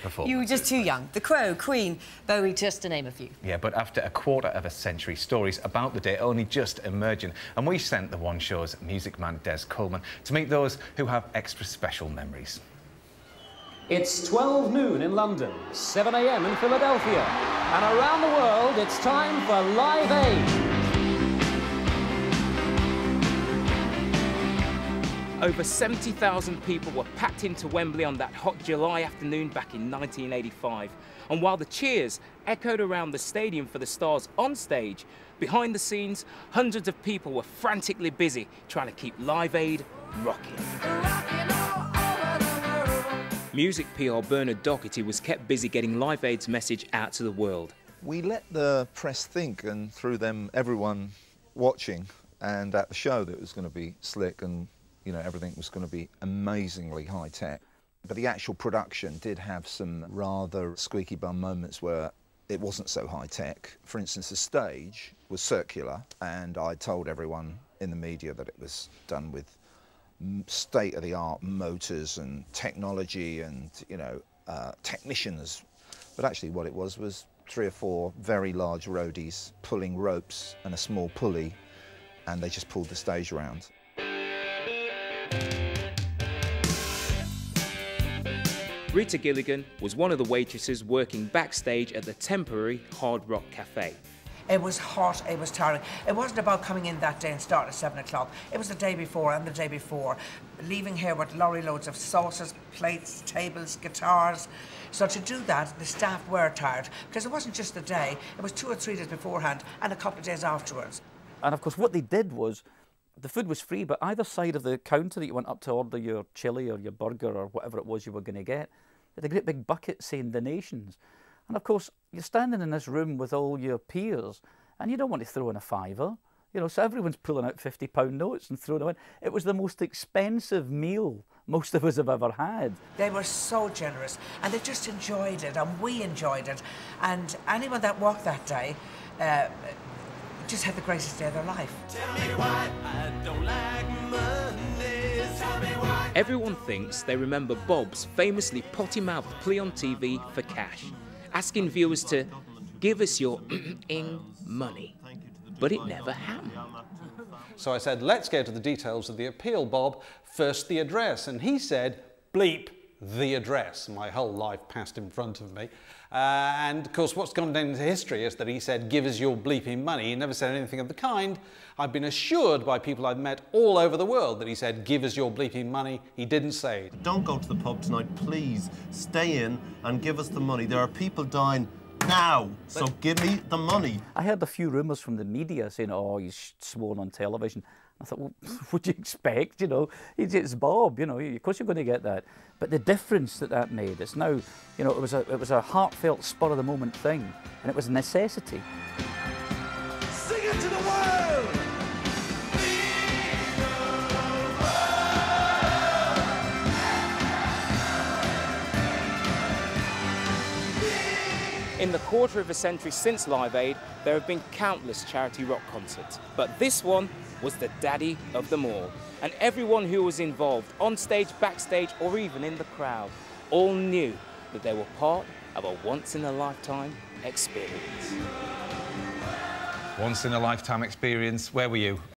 performance. You were just too young. The Crow, Queen, Bowie, just to name a few. Yeah, but after a quarter of a century, stories about the day only just emerging, and we sent the One Show's music man Des Coleman to meet those who have extra special memories. It's 12 noon in London, 7 a.m. in Philadelphia, and around the world it's time for Live Aid. Over 70,000 people were packed into Wembley on that hot July afternoon back in 1985. And while the cheers echoed around the stadium for the stars on stage, behind the scenes, hundreds of people were frantically busy trying to keep Live Aid rocking. Music PR Bernard Doherty was kept busy getting Live Aid's message out to the world. We let the press think, and through them, everyone watching and at the show, that it was going to be slick and, you know, everything was going to be amazingly high-tech. But the actual production did have some rather squeaky bum moments where it wasn't so high-tech. For instance, the stage was circular, and I told everyone in the media that it was done with state-of-the-art motors and technology and, you know, technicians. But actually what it was 3 or 4 very large roadies pulling ropes and a small pulley, and they just pulled the stage around. Rita Gilligan was one of the waitresses working backstage at the temporary Hard Rock Cafe. It was hot, it was tiring. It wasn't about coming in that day and starting at 7 o'clock. It was the day before and the day before. Leaving here with lorry loads of saucers, plates, tables, guitars. So to do that, the staff were tired, because it wasn't just the day, it was 2 or 3 days beforehand and a couple of days afterwards. And of course what they did was, the food was free, but either side of the counter that you went up to order your chilli or your burger or whatever it was you were going to get, they had a great big bucket saying donations. And of course, you're standing in this room with all your peers, and you don't want to throw in a fiver. You know, so everyone's pulling out £50 notes and throwing them in. It was the most expensive meal most of us have ever had. They were so generous, and they just enjoyed it, and we enjoyed it. And anyone that walked that day just had the greatest day of their life. Tell me why I don't like Mondays. Tell me why. Everyone thinks they remember Bob's famously potty-mouthed plea on TV for cash, asking viewers to give us your money. But it never happened. So I said, let's go to the details of the appeal, Bob. First, the address. And he said, bleep the address. My whole life passed in front of me. And of course, what's gone down into history is that he said, give us your bleeping money. He never said anything of the kind. I've been assured by people I've met all over the world that he said, give us your bleeping money. He didn't say it. Don't go to the pub tonight, please. Stay in and give us the money. There are people dying now, so give me the money. I heard a few rumours from the media saying, oh, he's sworn on television. I thought, well, what do you expect, you know? It's Bob, you know, of course you're going to get that. But the difference that made, it's now, you know, it was a heartfelt, spur-of-the-moment thing, and it was a necessity. Sing it to the world! In the quarter of a century since Live Aid, there have been countless charity rock concerts. But this one was the daddy of them all. And everyone who was involved, on stage, backstage, or even in the crowd, all knew that they were part of a once-in-a-lifetime experience. Once in a lifetime experience. Where were you?